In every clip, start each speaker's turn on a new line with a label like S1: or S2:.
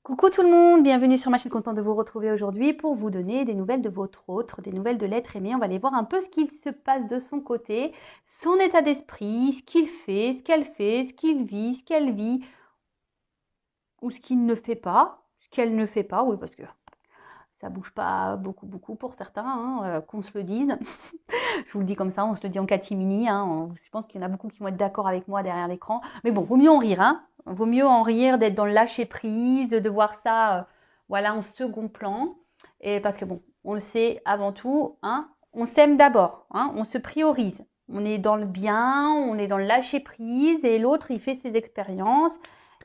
S1: Coucou tout le monde, bienvenue sur ma chaîne, contente de vous retrouver aujourd'hui pour vous donner des nouvelles de votre autre, des nouvelles de l'être aimé. On va aller voir un peu ce qu'il se passe de son côté, son état d'esprit, ce qu'il fait, ce qu'elle fait, ce qu'il vit, ce qu'elle vit, ou ce qu'il ne fait pas, ce qu'elle ne fait pas, oui parce que ça bouge pas beaucoup pour certains, qu'on se le dise. Je vous le dis comme ça, on se le dit en catimini, je pense qu'il y en a beaucoup qui vont être d'accord avec moi derrière l'écran. Mais bon, vaut mieux en rire, hein. Vaut mieux en rire, d'être dans le lâcher prise, de voir ça, voilà, en second plan. Et parce que bon, on le sait avant tout, hein, on s'aime d'abord, hein, on se priorise. On est dans le bien, on est dans le lâcher prise, et l'autre, il fait ses expériences.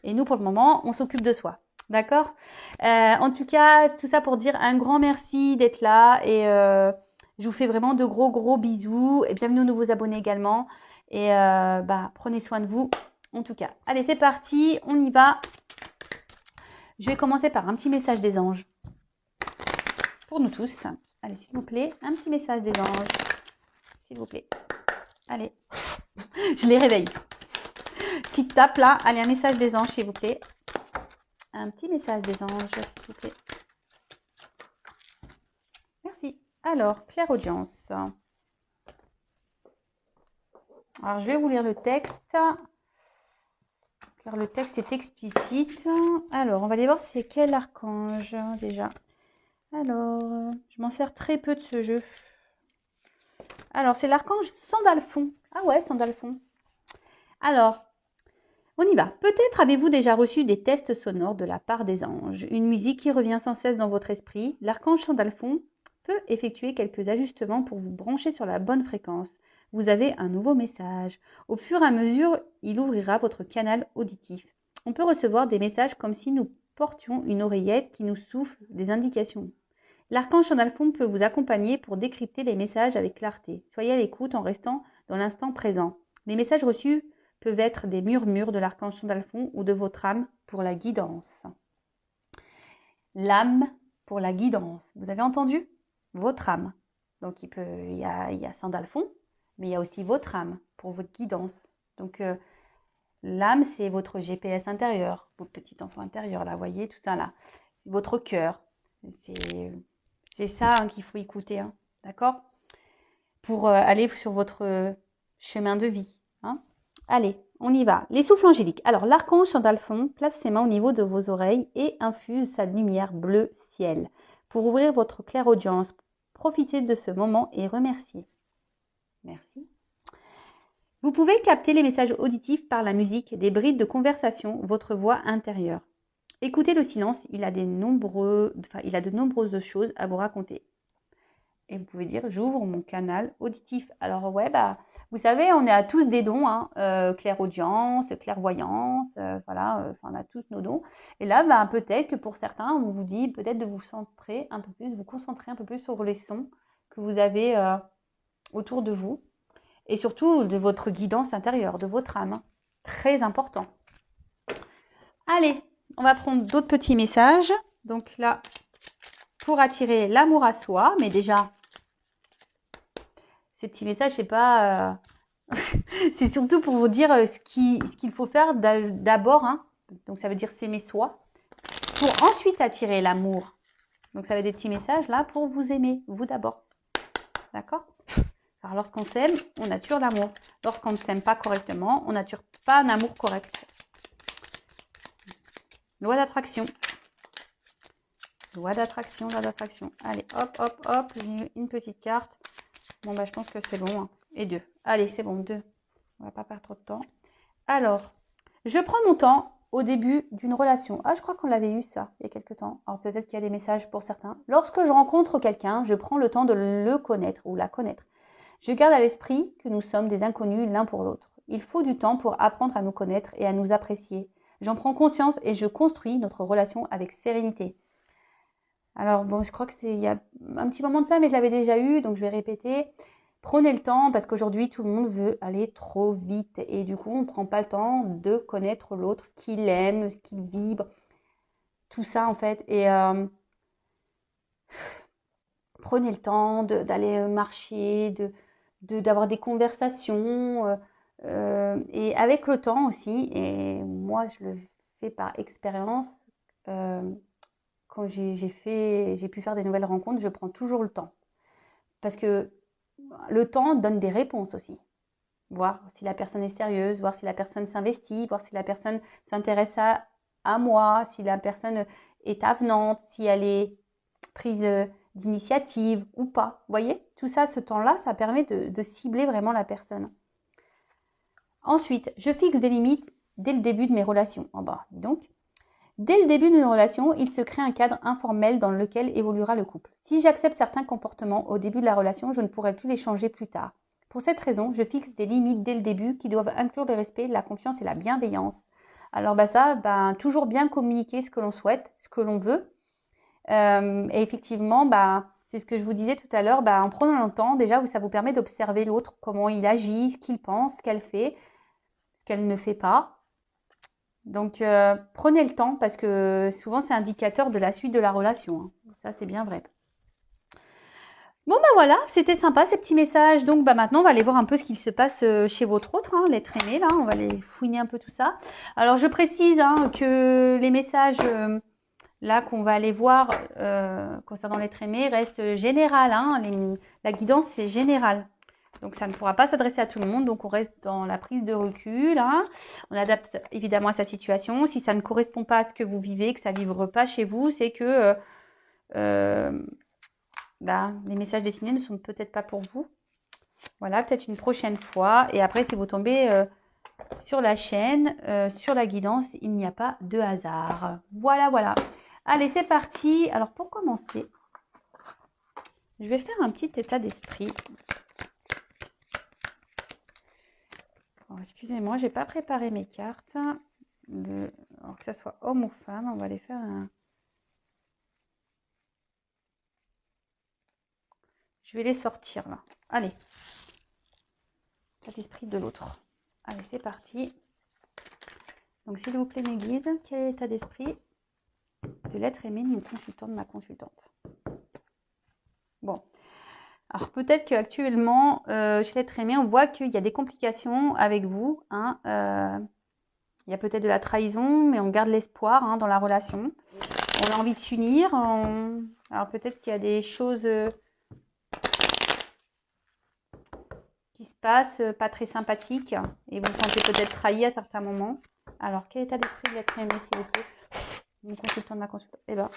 S1: Et nous, pour le moment, on s'occupe de soi. D'accord? En tout cas, tout ça pour dire un grand merci d'être là et je vous fais vraiment de gros bisous et bienvenue aux nouveaux abonnés également. Et prenez soin de vous en tout cas. Allez, c'est parti, on y va. Je vais commencer par un petit message des anges pour nous tous. Allez, s'il vous plaît, un petit message des anges. S'il vous plaît. Allez, je les réveille. Petite tape là. Allez, un message des anges, s'il vous plaît. Un petit message des anges, s'il vous plaît. Merci. Alors, clairaudience. Alors, je vais vous lire le texte, car le texte est explicite. Alors, on va aller voir c'est quel archange, déjà. Alors, je m'en sers très peu de ce jeu. Alors, c'est l'archange Sandalphon. Ah ouais, Sandalphon. Alors, on y va. Peut-être avez-vous déjà reçu des tests sonores de la part des anges. Une musique qui revient sans cesse dans votre esprit. L'archange Sandalphon peut effectuer quelques ajustements pour vous brancher sur la bonne fréquence. Vous avez un nouveau message. Au fur et à mesure, il ouvrira votre canal auditif. On peut recevoir des messages comme si nous portions une oreillette qui nous souffle des indications. L'archange Sandalphon peut vous accompagner pour décrypter les messages avec clarté. Soyez à l'écoute en restant dans l'instant présent. Les messages reçus peuvent être des murmures de l'archange Sandalphon ou de votre âme pour la guidance. L'âme pour la guidance. Vous avez entendu? Votre âme. Donc il y a Sandalphon, mais il y a aussi votre âme pour votre guidance. Donc l'âme, c'est votre GPS intérieur, votre petit enfant intérieur, là, vous voyez, tout ça là. Votre cœur. C'est ça qu'il faut écouter, d'accord? Pour aller sur votre chemin de vie. Allez, on y va. Les souffles angéliques. Alors, l'archange Sandalphon place ses mains au niveau de vos oreilles et infuse sa lumière bleu ciel pour ouvrir votre clairaudience. Profitez de ce moment et remerciez. Merci. Vous pouvez capter les messages auditifs par la musique, des brides de conversation, votre voix intérieure. Écoutez le silence, il a de nombreuses choses à vous raconter. Et vous pouvez dire, j'ouvre mon canal auditif. Alors ouais, vous savez, on a tous des dons, clairaudience, clairvoyance, voilà, on a tous nos dons. Et là, peut-être que pour certains, on vous dit peut-être de vous centrer un peu plus, de vous concentrer un peu plus sur les sons que vous avez autour de vous. Et surtout de votre guidance intérieure, de votre âme. Très important. Allez, on va prendre d'autres petits messages. Donc là, pour attirer l'amour à soi, mais déjà, ces petits messages, c'est pas... c'est surtout pour vous dire ce qu'il faut faire d'abord. Donc, ça veut dire s'aimer soi. Pour ensuite attirer l'amour. Donc, ça va être des petits messages là pour vous aimer, vous d'abord. D'accord? Alors, lorsqu'on s'aime, on nature l'amour. Lorsqu'on ne s'aime pas correctement, on nature pas un amour correct. Loi d'attraction. Loi d'attraction, loi d'attraction. Allez, hop, j'ai une petite carte. Bon, je pense que c'est bon. Et 2. Allez, c'est bon, 2. On va pas perdre trop de temps. Alors, je prends mon temps au début d'une relation. Ah, je crois qu'on l'avait eu ça il y a quelques temps. Alors peut-être qu'il y a des messages pour certains. Lorsque je rencontre quelqu'un, je prends le temps de le connaître ou la connaître. Je garde à l'esprit que nous sommes des inconnus l'un pour l'autre. Il faut du temps pour apprendre à nous connaître et à nous apprécier. J'en prends conscience et je construis notre relation avec sérénité. Alors bon, je crois que c'est il y a un petit moment de ça, mais je l'avais déjà eu, donc je vais répéter. Prenez le temps parce qu'aujourd'hui, tout le monde veut aller trop vite et du coup, on ne prend pas le temps de connaître l'autre, ce qu'il aime, ce qu'il vibre, tout ça en fait. Et prenez le temps d'aller marcher, d'avoir des conversations. Et avec le temps aussi, et moi je le fais par expérience, quand j'ai pu faire des nouvelles rencontres, je prends toujours le temps. Parce que le temps donne des réponses aussi. Voir si la personne est sérieuse, voir si la personne s'investit, voir si la personne s'intéresse à moi, si la personne est avenante, si elle est prise d'initiative ou pas. Vous voyez, tout ça, ce temps-là, ça permet de cibler vraiment la personne. Ensuite, je fixe des limites dès le début de mes relations. Oh bah, dis donc. Dès le début d'une relation, il se crée un cadre informel dans lequel évoluera le couple. Si j'accepte certains comportements au début de la relation, je ne pourrai plus les changer plus tard. Pour cette raison, je fixe des limites dès le début qui doivent inclure le respect, la confiance et la bienveillance. Alors toujours bien communiquer ce que l'on souhaite, ce que l'on veut. Et effectivement, c'est ce que je vous disais tout à l'heure, en prenant le temps, déjà, ça vous permet d'observer l'autre, comment il agit, ce qu'il pense, ce qu'elle fait, ce qu'elle ne fait pas. Donc, prenez le temps parce que souvent, c'est indicateur de la suite de la relation, hein. Ça, c'est bien vrai. Bon, voilà, c'était sympa ces petits messages. Donc, maintenant, on va aller voir un peu ce qu'il se passe chez votre autre, hein, l'être aimé, là. On va aller fouiner un peu tout ça. Alors, je précise que les messages là qu'on va aller voir concernant l'être aimé restent général, hein. La guidance, c'est général. Donc, ça ne pourra pas s'adresser à tout le monde. Donc, on reste dans la prise de recul, hein. On adapte évidemment à sa situation. Si ça ne correspond pas à ce que vous vivez, que ça ne vibre pas chez vous, c'est que les messages dessinés ne sont peut-être pas pour vous. Voilà, peut-être une prochaine fois. Et après, si vous tombez sur la chaîne, sur la guidance, il n'y a pas de hasard. Voilà, voilà. Allez, c'est parti. Alors, pour commencer, je vais faire un petit état d'esprit. Excusez-moi, je n'ai pas préparé mes cartes. Alors que ça soit homme ou femme, on va les faire un... Je vais les sortir là. Allez. État d'esprit de l'autre. Allez, c'est parti. Donc, s'il vous plaît, mes guides, quel est l'état d'esprit de l'être aimé de mon consultant, de ma consultante? Bon. Alors, peut-être qu'actuellement, chez l'être aimé, on voit qu'il y a des complications avec vous, hein. Il y a peut-être de la trahison, mais on garde l'espoir, hein, dans la relation. On a envie de s'unir. Alors, peut-être qu'il y a des choses qui se passent pas très sympathiques et vous vous sentez peut-être trahi à certains moments. Alors, quel état d'esprit de l'être aimé, s'il vous plaît? Mon consultant de ma consultante. Eh ben.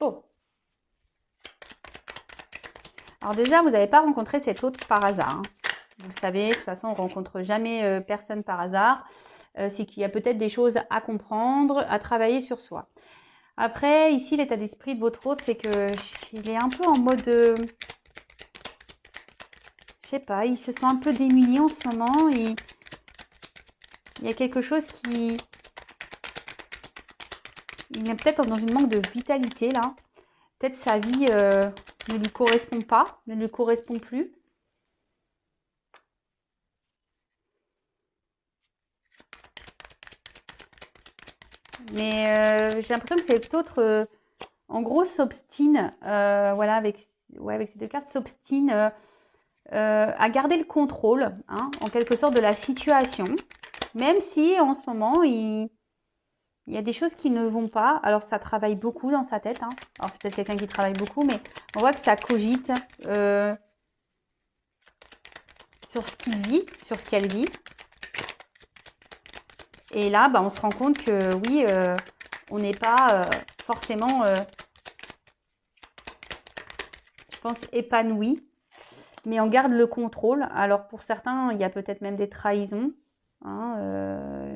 S1: Oh. Alors déjà, vous n'avez pas rencontré cet autre par hasard, hein. Vous le savez, de toute façon, on ne rencontre jamais personne par hasard. C'est qu'il y a peut-être des choses à comprendre, à travailler sur soi. Après, ici, l'état d'esprit de votre autre, c'est qu'il est un peu en mode... je sais pas, il se sent un peu démuni en ce moment. Il y a quelque chose qui... Il est peut-être dans une manque de vitalité, là. Peut-être sa vie ne lui correspond pas, ne lui correspond plus. Mais j'ai l'impression que cet autre, en gros, s'obstine, voilà, avec ces deux cartes, s'obstine à garder le contrôle, hein, en quelque sorte, de la situation. Même si, en ce moment, il y a des choses qui ne vont pas. Alors, ça travaille beaucoup dans sa tête, hein. Alors, c'est peut-être quelqu'un qui travaille beaucoup, mais on voit que ça cogite sur ce qu'il vit, sur ce qu'elle vit. Et là, on se rend compte que oui, on n'est pas forcément, je pense, épanoui, mais on garde le contrôle. Alors pour certains, il y a peut-être même des trahisons, hein,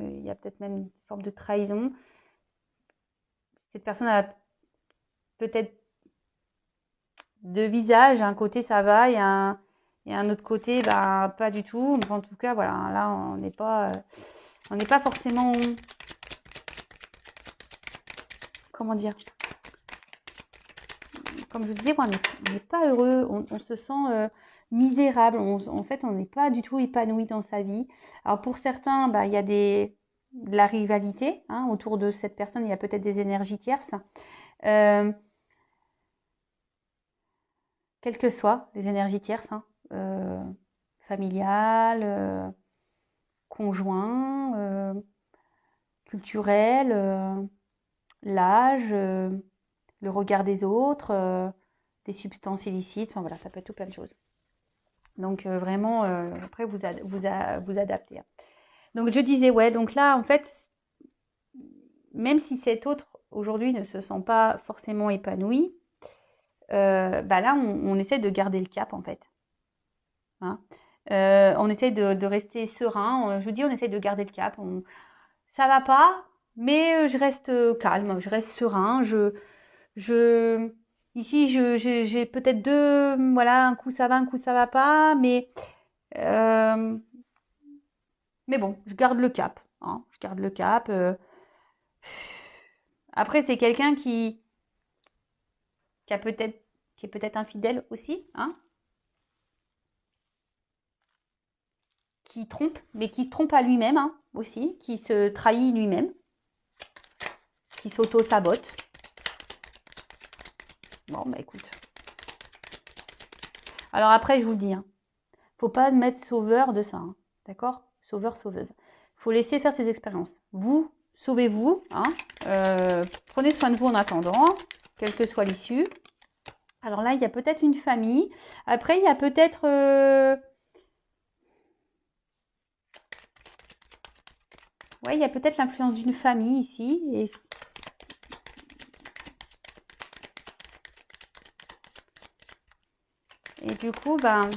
S1: il y a peut-être même une forme de trahison. Cette personne a peut-être deux visages, un côté ça va et un autre côté, pas du tout. En tout cas, voilà, là, on n'est pas forcément... Comment dire? Comme je vous disais, on n'est pas heureux, on se sent misérable. En fait, on n'est pas du tout épanoui dans sa vie. Alors pour certains, il y a de la rivalité, hein, autour de cette personne. Il y a peut-être des énergies tierces. Quelles que soient les énergies tierces, hein, familiales, conjoints, culturelles, l'âge, le regard des autres, des substances illicites, enfin voilà, ça peut être tout plein de choses. Donc vraiment, après vous adaptez. Donc je disais, ouais, donc là, en fait, même si cet autre, aujourd'hui, ne se sent pas forcément épanoui, bah là, on essaie de garder le cap, en fait. Hein. On essaie de rester serein. Je vous dis, on essaie de garder le cap. Ça va pas, mais je reste calme, je reste serein. Je, ici, j'ai peut-être deux, voilà, un coup ça va, un coup ça va pas, euh, mais bon, je garde le cap. Hein, je garde le cap. Après, c'est quelqu'un qui a peut-être, qui est peut-être infidèle aussi, hein, qui trompe, mais qui se trompe à lui-même hein, aussi, qui se trahit lui-même, qui s'auto-sabote. Bon, bah écoute. Alors après, je vous le dis, hein, faut pas mettre sauveur de ça, hein, d'accord? Sauveur, sauveuse. Faut laisser faire ses expériences. Vous, sauvez-vous, hein, prenez soin de vous en attendant, quelle que soit l'issue. Alors là, il y a peut-être une famille. Après, il y a peut-être... ouais, il y a peut-être l'influence d'une famille ici. Et du coup, ben,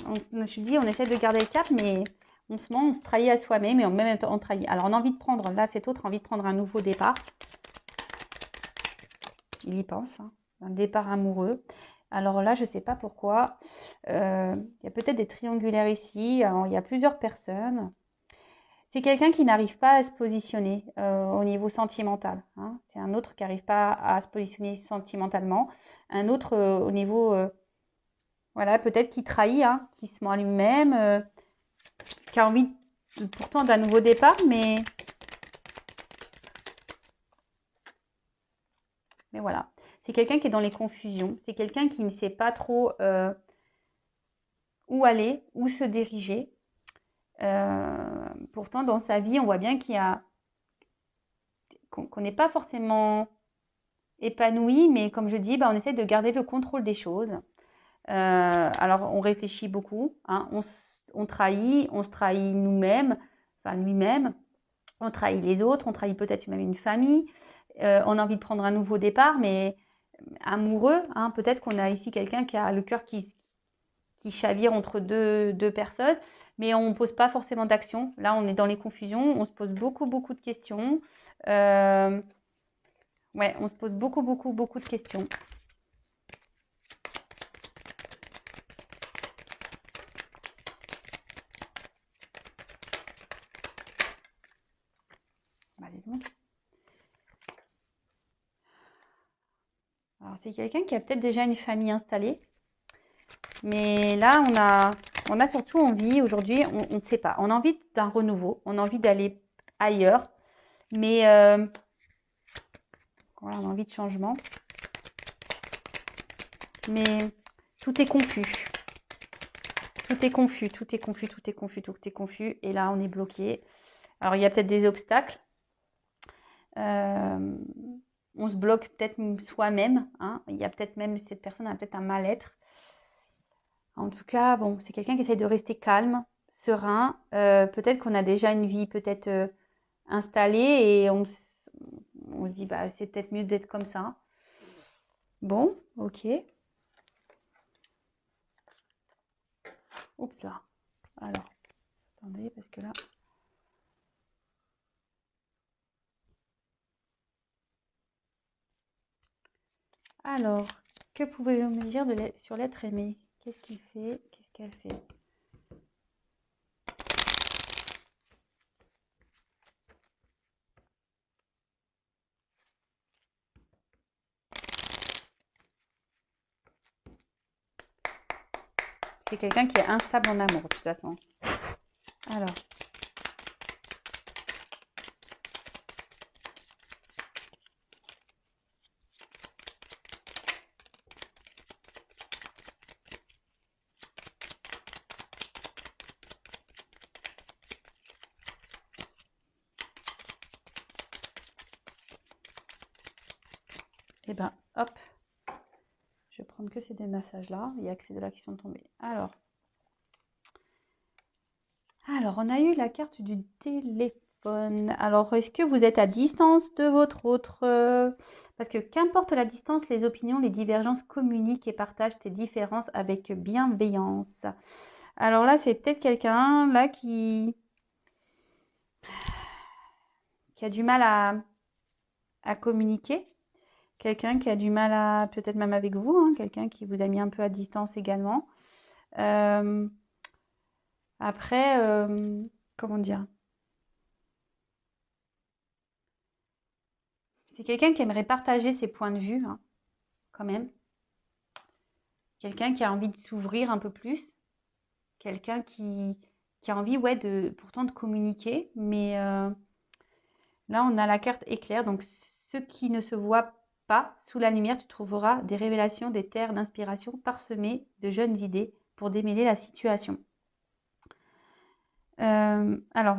S1: je dis, on essaie de garder le cap, mais on se trahit à soi-même et en même temps on trahit. Alors on a envie de prendre, là cet autre a envie de prendre un nouveau départ. Il y pense, hein, un départ amoureux. Alors là, je ne sais pas pourquoi. Il y a peut-être des triangulaires ici. Alors, il y a plusieurs personnes. C'est quelqu'un qui n'arrive pas à se positionner au niveau sentimental. Hein. C'est un autre qui n'arrive pas à se positionner sentimentalement. Un autre au niveau, voilà, peut-être qui trahit, hein, qui se ment à lui-même, qui a envie pourtant d'un nouveau départ, mais voilà. C'est quelqu'un qui est dans les confusions. C'est quelqu'un qui ne sait pas trop où aller, où se diriger. Pourtant, dans sa vie, on voit bien qu'on n'est pas forcément épanoui, mais comme je dis, bah, on essaie de garder le contrôle des choses. Alors, on réfléchit beaucoup, hein, on trahit, on se trahit nous-mêmes, enfin lui-même, on trahit les autres, on trahit peut-être même une famille, on a envie de prendre un nouveau départ, mais amoureux, hein, peut-être qu'on a ici quelqu'un qui a le cœur qui chavire entre deux personnes, mais on ne pose pas forcément d'action. Là, on est dans les confusions, on se pose beaucoup, beaucoup de questions. Ouais, on se pose beaucoup, beaucoup, beaucoup de questions. Allez donc. Alors, c'est quelqu'un qui a peut-être déjà une famille installée. Mais là, on a surtout envie, aujourd'hui, on ne sait pas. On a envie d'un renouveau, on a envie d'aller ailleurs. Mais voilà, on a envie de changement. Mais tout est confus. Tout est confus, tout est confus, tout est confus, tout est confus. Et là, on est bloqué. Alors, il y a peut-être des obstacles. On se bloque peut-être soi-même. Hein. Il y a peut-être même, cette personne a peut-être un mal-être. En tout cas, bon, c'est quelqu'un qui essaie de rester calme, serein. Peut-être qu'on a déjà une vie peut-être installée et on se dit, bah, c'est peut-être mieux d'être comme ça. Bon, ok. Oups là. Alors, attendez, parce que là... Alors, que pouvez-vous me dire sur l'être aimé? Qu'est-ce qu'il fait? Qu'est-ce qu'elle fait? C'est quelqu'un qui est instable en amour, de toute façon. Alors, Et ben, hop, je vais prendre que ces deux massages-là. Il y a que ces deux-là qui sont tombés. Alors, on a eu la carte du téléphone. Alors, est-ce que vous êtes à distance de votre autre parce que qu'importe la distance, les opinions, les divergences communiquent et partagent tes différences avec bienveillance. Alors là, c'est peut-être quelqu'un là qui a du mal à communiquer. Quelqu'un qui a du mal à, peut-être même avec vous, hein, quelqu'un qui vous a mis un peu à distance également. Après, comment dire? C'est quelqu'un qui aimerait partager ses points de vue, hein, quand même. Quelqu'un qui a envie de s'ouvrir un peu plus. Quelqu'un qui a envie, ouais, pourtant de communiquer. Mais là, on a la carte éclair. Donc, ce qui ne se voit pas, sous la lumière, tu trouveras des révélations, des terres d'inspiration parsemées de jeunes idées pour démêler la situation. Alors,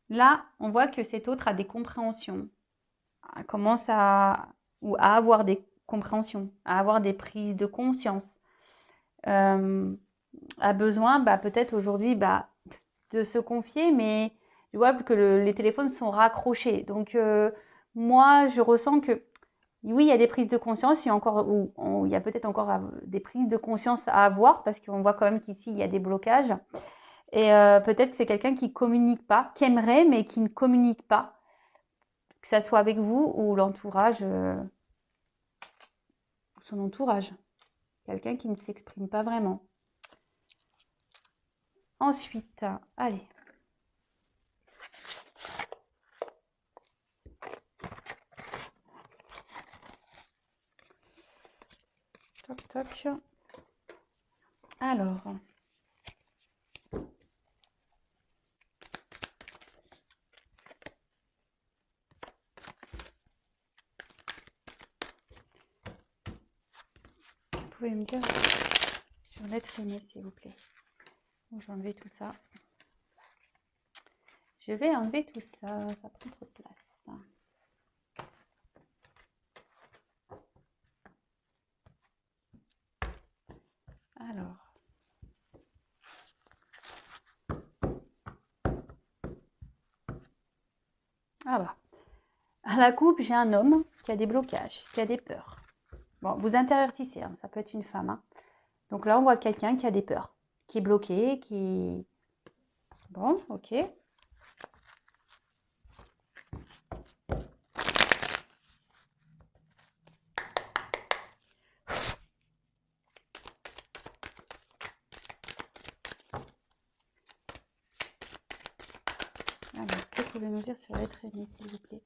S1: là, on voit que cet autre a des compréhensions, commence à avoir des compréhensions, à avoir des prises de conscience, a besoin peut-être aujourd'hui de se confier, mais je vois que les téléphones sont raccrochés. Donc, moi, je ressens que oui, il y a des prises de conscience, il y a peut-être encore des prises de conscience à avoir parce qu'on voit quand même qu'ici, il y a des blocages. Et peut-être que c'est quelqu'un qui communique pas, qui aimerait, mais qui ne communique pas, que ça soit avec vous ou l'entourage, son entourage. Quelqu'un qui ne s'exprime pas vraiment. Ensuite, allez. Toc, toc. Alors. Vous pouvez me dire sur l'être aimé, s'il vous plaît. Bon, je vais enlever tout ça. Je vais enlever tout ça. Ça prend trop de place. Alors. Ah bah. À la coupe, j'ai un homme qui a des blocages, qui a des peurs. Bon, vous intervertissez, hein, ça peut être une femme. Hein. Donc là, on voit quelqu'un qui a des peurs, qui est bloqué, qui... Bon, ok. Alors, que pouvez-vous nous dire sur l'être aimé, s'il vous plaît?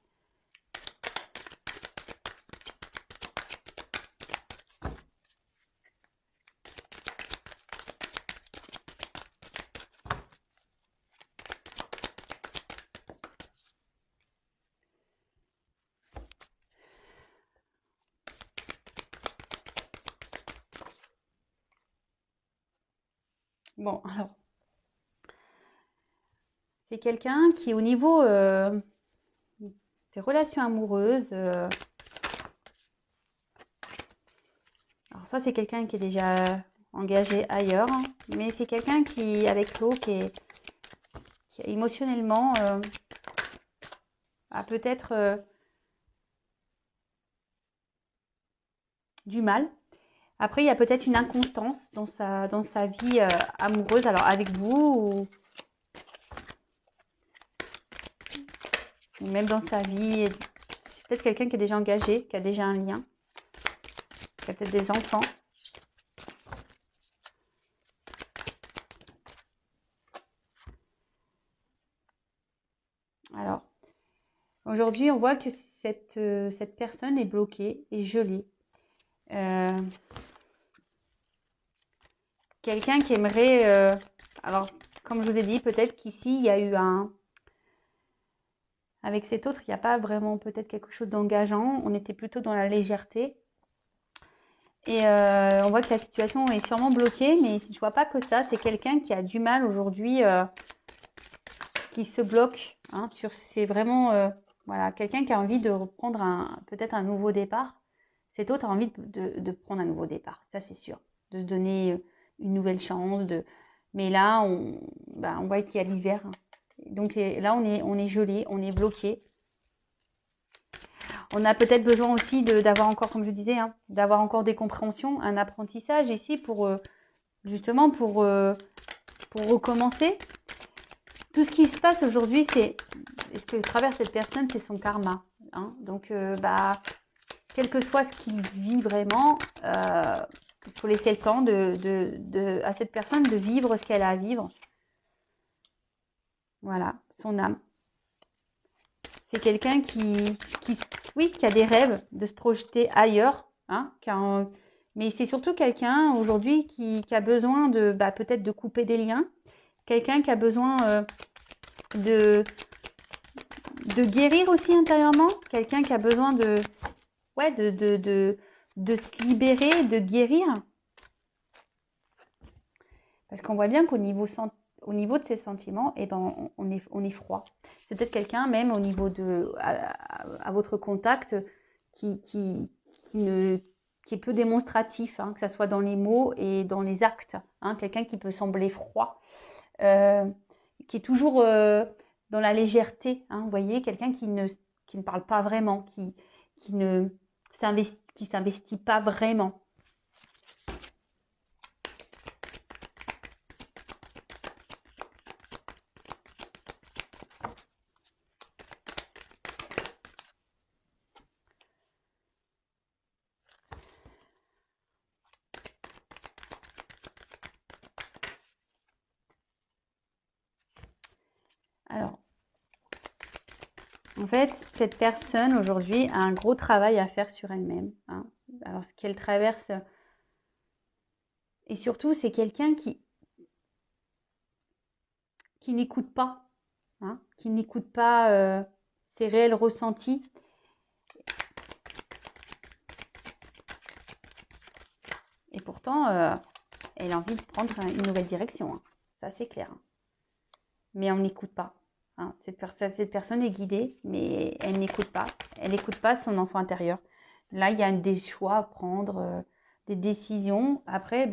S1: Bon, alors, c'est quelqu'un qui, au niveau des relations amoureuses, alors soit c'est quelqu'un qui est déjà engagé ailleurs, hein, mais c'est quelqu'un qui, avec l'eau, qui émotionnellement a peut-être du mal. Après, il y a peut-être une inconstance dans sa vie amoureuse, alors avec vous ou même dans sa vie. C'est peut-être quelqu'un qui est déjà engagé, qui a déjà un lien, qui a peut-être des enfants. Alors, aujourd'hui, on voit que cette personne est bloquée et gelée. Quelqu'un qui aimerait... alors, comme je vous ai dit, peut-être qu'ici, il y a eu un... Avec cet autre, il n'y a pas vraiment peut-être quelque chose d'engageant. On était plutôt dans la légèreté. Et on voit que la situation est sûrement bloquée, mais je ne vois pas que ça. C'est quelqu'un qui a du mal aujourd'hui, qui se bloque. Hein, c'est vraiment voilà, quelqu'un qui a envie de reprendre peut-être un nouveau départ. Cet autre a envie de prendre un nouveau départ, ça c'est sûr. De se donner une nouvelle chance. Mais là, on voit qu'il y a l'hiver. Donc là, on est gelé, on est bloqué. On a peut-être besoin aussi d'avoir encore, comme je disais, hein, d'avoir encore des compréhensions, un apprentissage ici pour justement pour recommencer. Tout ce qui se passe aujourd'hui, c'est ce que traverse cette personne, c'est son karma. Hein. Donc, quel que soit ce qu'il vit vraiment, il faut laisser le temps à cette personne de vivre ce qu'elle a à vivre. Voilà, son âme. C'est quelqu'un qui a des rêves de se projeter ailleurs, hein, mais c'est surtout quelqu'un aujourd'hui qui a besoin peut-être de couper des liens, quelqu'un qui a besoin de guérir aussi intérieurement, quelqu'un qui a besoin de se libérer, de guérir. Parce qu'on voit bien qu'au niveau de ses sentiments, on est froid. C'est peut-être quelqu'un même au niveau à votre contact qui est peu démonstratif, hein, que ce soit dans les mots et dans les actes. Hein, quelqu'un qui peut sembler froid, qui est toujours dans la légèreté. Hein, vous voyez, quelqu'un qui ne parle pas vraiment, qui ne s'investit pas vraiment. Alors, en fait, cette personne aujourd'hui a un gros travail à faire sur elle-même. Hein. Alors, ce qu'elle traverse, et surtout, c'est quelqu'un qui n'écoute pas, hein, qui n'écoute pas ses réels ressentis. Et pourtant, elle a envie de prendre une nouvelle direction. Hein. Ça, c'est clair. Hein. Mais on n'écoute pas. Hein. Cette personne est guidée, mais elle n'écoute pas. Elle n'écoute pas son enfant intérieur. Là, il y a des choix à prendre, des décisions. Après,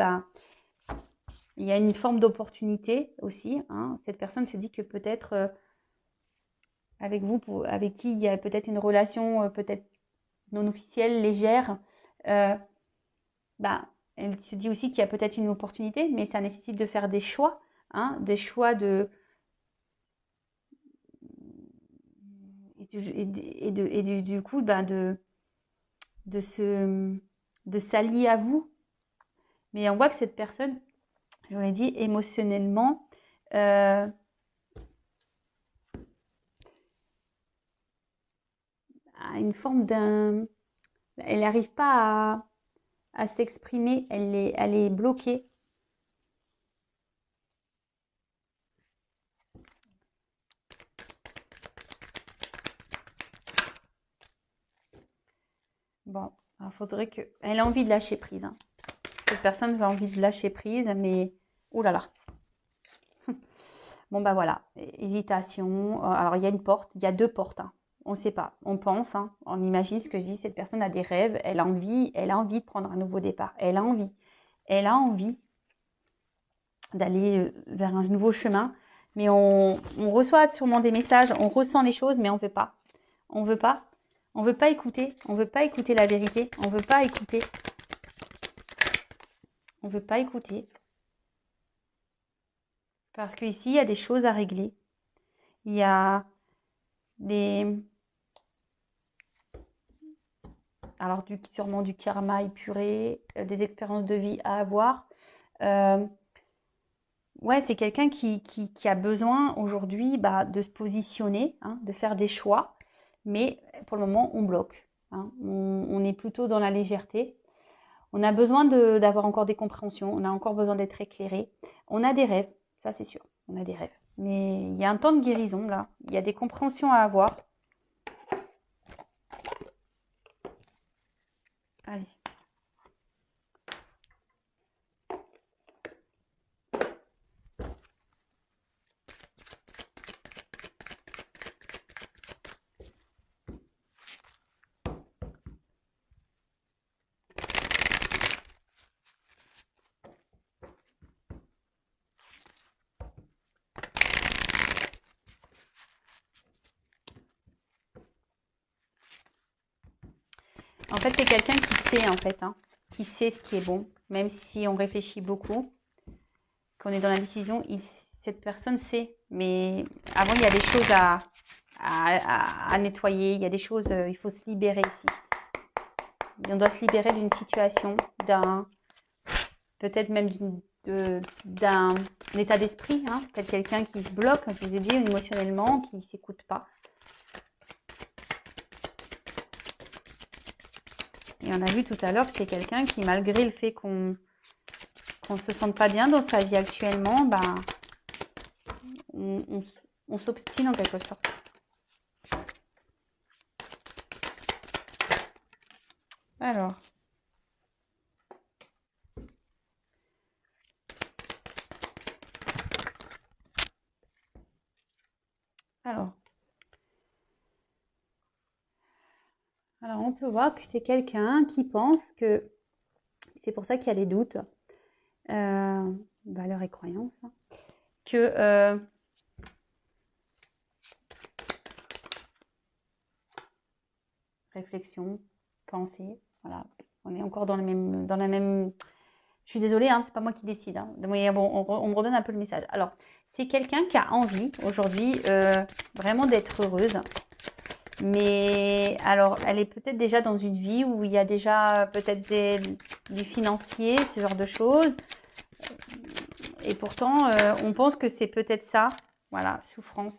S1: il y a une forme d'opportunité aussi. Hein. Cette personne se dit que peut-être avec vous, avec qui il y a peut-être une relation peut-être non officielle, légère, elle se dit aussi qu'il y a peut-être une opportunité, mais ça nécessite de faire des choix. Hein, des choix du coup, de s'allier à vous. Mais on voit que cette personne, je vous l'ai dit, émotionnellement, a une forme elle n'arrive pas à s'exprimer, elle est bloquée. Bon, il faudrait que... Elle a envie de lâcher prise. Hein. Cette personne a envie de lâcher prise, mais... Ouh là là. Bon, voilà. Hésitation. Alors, il y a une porte. Il y a deux portes. Hein. On ne sait pas. On pense. Hein. On imagine ce que je dis. Cette personne a des rêves. Elle a envie de prendre un nouveau départ. Elle a envie d'aller vers un nouveau chemin. Mais on reçoit sûrement des messages. On ressent les choses, mais on ne veut pas. On veut pas. On veut pas écouter. On veut pas écouter la vérité. On veut pas écouter. On veut pas écouter. Parce qu'ici, il y a des choses à régler. Il y a sûrement du karma épuré, des expériences de vie à avoir. C'est quelqu'un qui a besoin aujourd'hui de se positionner, hein, de faire des choix. Mais pour le moment, on bloque. Hein. On est plutôt dans la légèreté. On a besoin d'avoir encore des compréhensions. On a encore besoin d'être éclairé. On a des rêves, ça c'est sûr. On a des rêves. Mais il y a un temps de guérison là. Il y a des compréhensions à avoir. Allez. En fait, c'est quelqu'un qui sait, en fait, hein, qui sait ce qui est bon, même si on réfléchit beaucoup, qu'on est dans la décision, cette personne sait. Mais avant, il y a des choses à nettoyer, il y a des choses, il faut se libérer ici. Et on doit se libérer d'une situation, peut-être même d'un état d'esprit, hein, peut-être quelqu'un qui se bloque, je vous ai dit, émotionnellement, qui ne s'écoute pas. Et on a vu tout à l'heure que c'est quelqu'un qui, malgré le fait qu'on ne se sente pas bien dans sa vie actuellement, ben, on s'obstine en quelque sorte. Alors. Alors, on peut voir que c'est quelqu'un qui pense que, c'est pour ça qu'il y a des doutes, valeurs et croyances, hein, que réflexion, pensée, voilà, on est encore dans la même. Je suis désolée, hein, c'est pas moi qui décide, hein, mais bon, on me redonne un peu le message. Alors, c'est quelqu'un qui a envie aujourd'hui vraiment d'être heureuse. Mais alors, elle est peut-être déjà dans une vie où il y a déjà peut-être du financier, ce genre de choses. Et pourtant, on pense que c'est peut-être ça. Voilà, souffrance.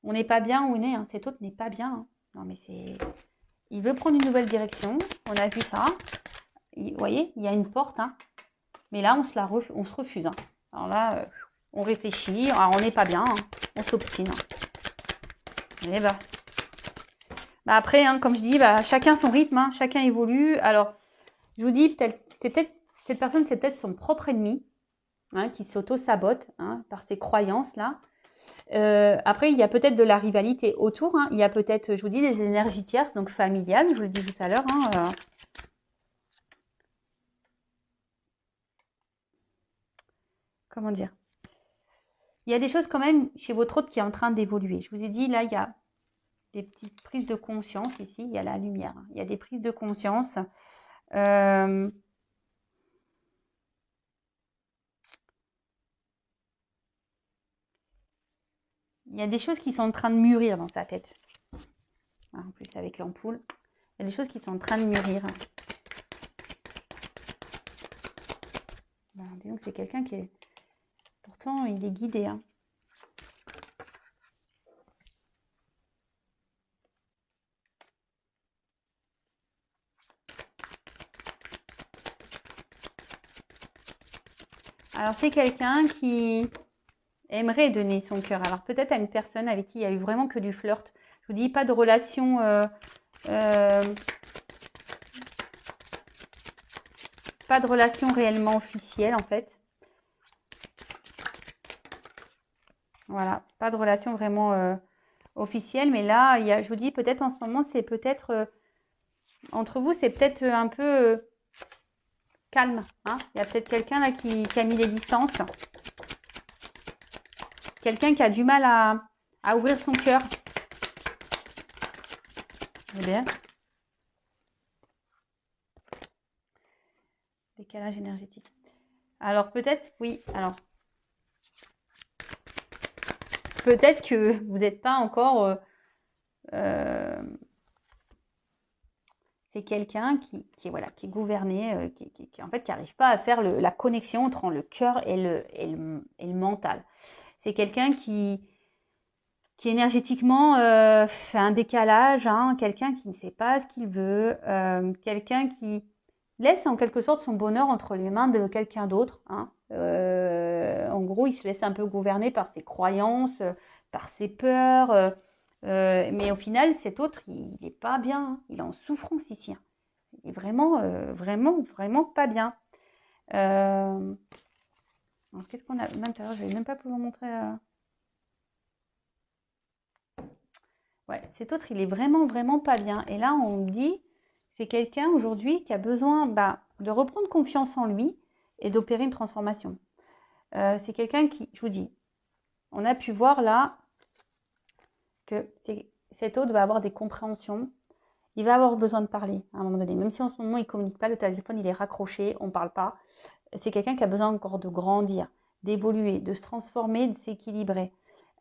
S1: On n'est pas bien où on est. Hein. Cet autre n'est pas bien. Hein. Non, mais c'est... Il veut prendre une nouvelle direction. On a vu ça. Vous voyez, il y a une porte. Hein. Mais là, on se refuse. Hein. Alors là, on réfléchit. Alors, on n'est pas bien. Hein. On s'obstine. Et bah après, hein, comme je dis, bah, chacun son rythme. Hein. Chacun évolue. Alors, je vous dis, cette personne, c'est peut-être son propre ennemi. Hein, qui s'auto-sabote hein, par ses croyances là. Après, il y a peut-être de la rivalité autour. Hein. Il y a peut-être, je vous dis, des énergies tierces, donc familiales, je vous le dis tout à l'heure. Hein, comment dire? Il y a des choses quand même chez votre autre qui est en train d'évoluer. Je vous ai dit, là, il y a des petites prises de conscience ici. Il y a la lumière. Hein. Il y a des prises de conscience. Il y a des choses qui sont en train de mûrir dans sa tête. En plus, avec l'ampoule. Il y a des choses qui sont en train de mûrir. Ben, disons que c'est quelqu'un qui est... Pourtant, il est guidé. Hein. Alors, c'est quelqu'un qui aimerait donner son cœur. Alors, peut-être à une personne avec qui il y a eu vraiment que du flirt. Je vous dis, pas de relation... pas de relation réellement officielle, en fait. Voilà, pas de relation vraiment officielle. Mais là, il y a, je vous dis, peut-être en ce moment, c'est peut-être... entre vous, c'est peut-être un peu... calme. Hein. Il y a peut-être quelqu'un là qui a mis les distances. Quelqu'un qui a du mal à ouvrir son cœur. Eh bien. Décalage énergétique. Alors peut-être, oui. Alors peut-être que vous n'êtes pas encore... c'est quelqu'un voilà, qui est gouverné, qui en fait, qui n'arrive pas à faire la connexion entre le cœur et le mental. C'est quelqu'un qui énergétiquement fait un décalage, hein, quelqu'un qui ne sait pas ce qu'il veut, quelqu'un qui laisse en quelque sorte son bonheur entre les mains de quelqu'un d'autre. Hein. En gros, il se laisse un peu gouverner par ses croyances, par ses peurs. Mais au final, cet autre, il n'est pas bien. Hein. Il est en souffrance ici. Hein. Il est vraiment, vraiment pas bien. Qu'est-ce qu'on a? Même tout à l'heure, je ne vais même pas pouvoir vous montrer. Ouais, cet autre, il est vraiment, vraiment pas bien. Et là, on me dit, c'est quelqu'un aujourd'hui qui a besoin de reprendre confiance en lui et d'opérer une transformation. C'est quelqu'un qui, je vous dis, on a pu voir là que cet autre va avoir des compréhensions il va avoir besoin de parler à un moment donné. Même si en ce moment, il ne communique pas, le téléphone, il est raccroché, on ne parle pas. C'est quelqu'un qui a besoin encore de grandir, d'évoluer, de se transformer, de s'équilibrer.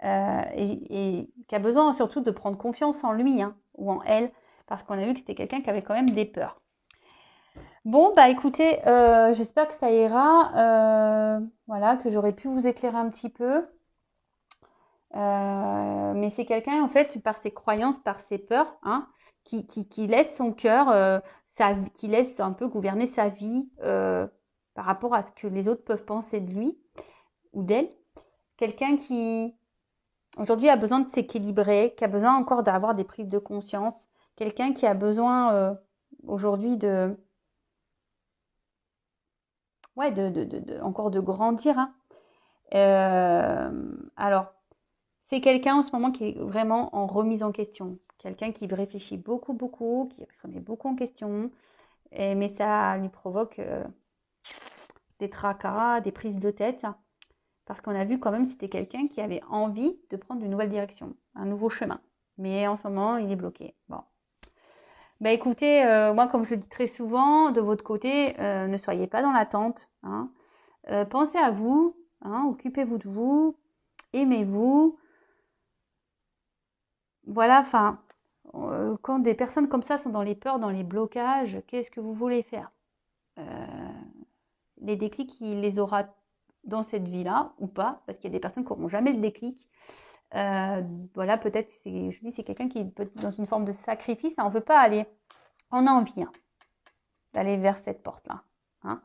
S1: Et qui a besoin surtout de prendre confiance en lui hein, ou en elle, parce qu'on a vu que c'était quelqu'un qui avait quand même des peurs. Bon, bah écoutez, j'espère que ça ira. Voilà, que j'aurais pu vous éclairer un petit peu. Mais c'est quelqu'un, en fait, par ses croyances, par ses peurs, hein, qui laisse son cœur, qui laisse un peu gouverner sa vie par rapport à ce que les autres peuvent penser de lui ou d'elle. Quelqu'un qui, aujourd'hui, a besoin de s'équilibrer, qui a besoin encore d'avoir des prises de conscience. Quelqu'un qui a besoin aujourd'hui encore de grandir. Hein. Alors, c'est quelqu'un en ce moment qui est vraiment en remise en question. Quelqu'un qui réfléchit beaucoup, beaucoup, qui se remet beaucoup en question. Mais ça lui provoque des tracas, des prises de tête. Parce qu'on a vu quand même c'était quelqu'un qui avait envie de prendre une nouvelle direction, un nouveau chemin. Mais en ce moment, il est bloqué. Bon. Bah écoutez, moi comme je le dis très souvent, de votre côté, ne soyez pas dans l'attente. Hein. Pensez à vous, hein, occupez-vous de vous, aimez-vous. Voilà, enfin, quand des personnes comme ça sont dans les peurs, dans les blocages, qu'est-ce que vous voulez faire? Les déclics, il les aura dans cette vie-là ou pas, parce qu'il y a des personnes qui n'auront jamais le déclic. Voilà, peut-être, je dis, c'est quelqu'un qui peut être dans une forme de sacrifice. Hein, on ne veut pas aller, on a envie hein, d'aller vers cette porte-là. Hein.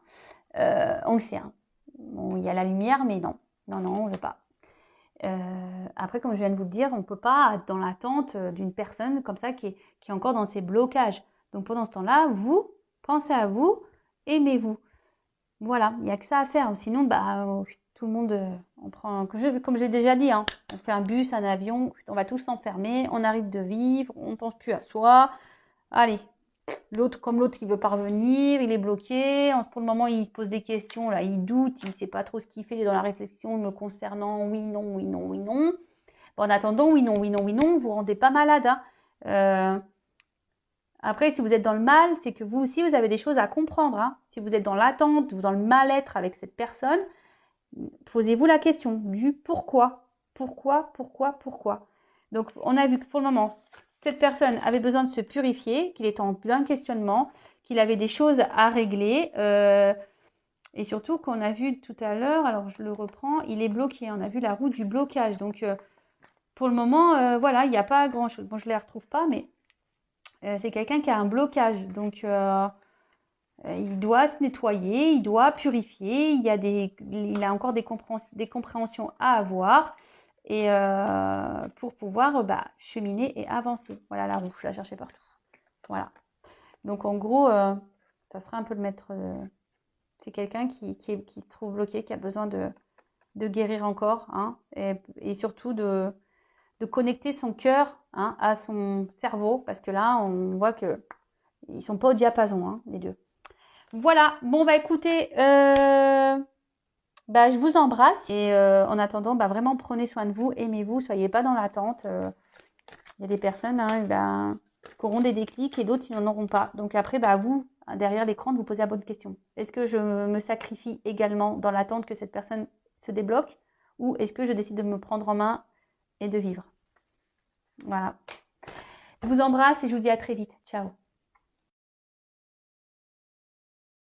S1: On le sait. Hein. Bon, il y a la lumière, mais non, non, non, on ne veut pas. Après, comme je viens de vous le dire, on ne peut pas être dans l'attente d'une personne comme ça qui est encore dans ses blocages. Donc pendant ce temps-là, vous, pensez à vous, aimez-vous. Voilà, il n'y a que ça à faire. Sinon, bah, tout le monde, on prend, comme j'ai déjà dit, hein, on fait un bus, un avion, on va tous s'enfermer, on arrête de vivre, on ne pense plus à soi. Allez, l'autre, comme l'autre, il veut pas revenir, il est bloqué. Pour le moment, il se pose des questions, là, il doute, il ne sait pas trop ce qu'il fait, il est dans la réflexion me concernant, oui, non, oui, non, oui, non. Bon, en attendant, oui, non, oui, non, oui, non, vous ne rendez pas malade. Hein. Après, si vous êtes dans le mal, c'est que vous aussi, vous avez des choses à comprendre. Hein. Si vous êtes dans l'attente ou dans le mal-être avec cette personne, posez-vous la question du pourquoi. Pourquoi, pourquoi, pourquoi. Donc, on a vu que pour le moment, cette personne avait besoin de se purifier, qu'il était en plein questionnement, qu'il avait des choses à régler. Et surtout qu'on a vu tout à l'heure, alors je le reprends, il est bloqué. On a vu la roue du blocage. Donc, pour le moment, voilà, il n'y a pas grand-chose. Bon, je ne les retrouve pas, mais c'est quelqu'un qui a un blocage. Donc, il doit se nettoyer, il doit purifier. Il a encore des compréhensions à avoir et pour pouvoir cheminer et avancer. Voilà la roue, je la cherchais partout. Voilà. Donc, en gros, ça sera un peu le maître. C'est quelqu'un qui se trouve bloqué, qui a besoin de guérir encore hein, et surtout de connecter son cœur hein, à son cerveau parce que là, on voit qu'ils ne sont pas au diapason, hein, les deux. Voilà, bon bah écoutez, je vous embrasse et en attendant, vraiment prenez soin de vous, aimez-vous, soyez pas dans l'attente. Il y a des personnes hein, qui auront des déclics et d'autres qui n'en auront pas. Donc après, vous, derrière l'écran, de vous posez la bonne question. Est-ce que je me sacrifie également dans l'attente que cette personne se débloque ou est-ce que je décide de me prendre en main et de vivre? Voilà. Je vous embrasse et je vous dis à très vite. Ciao.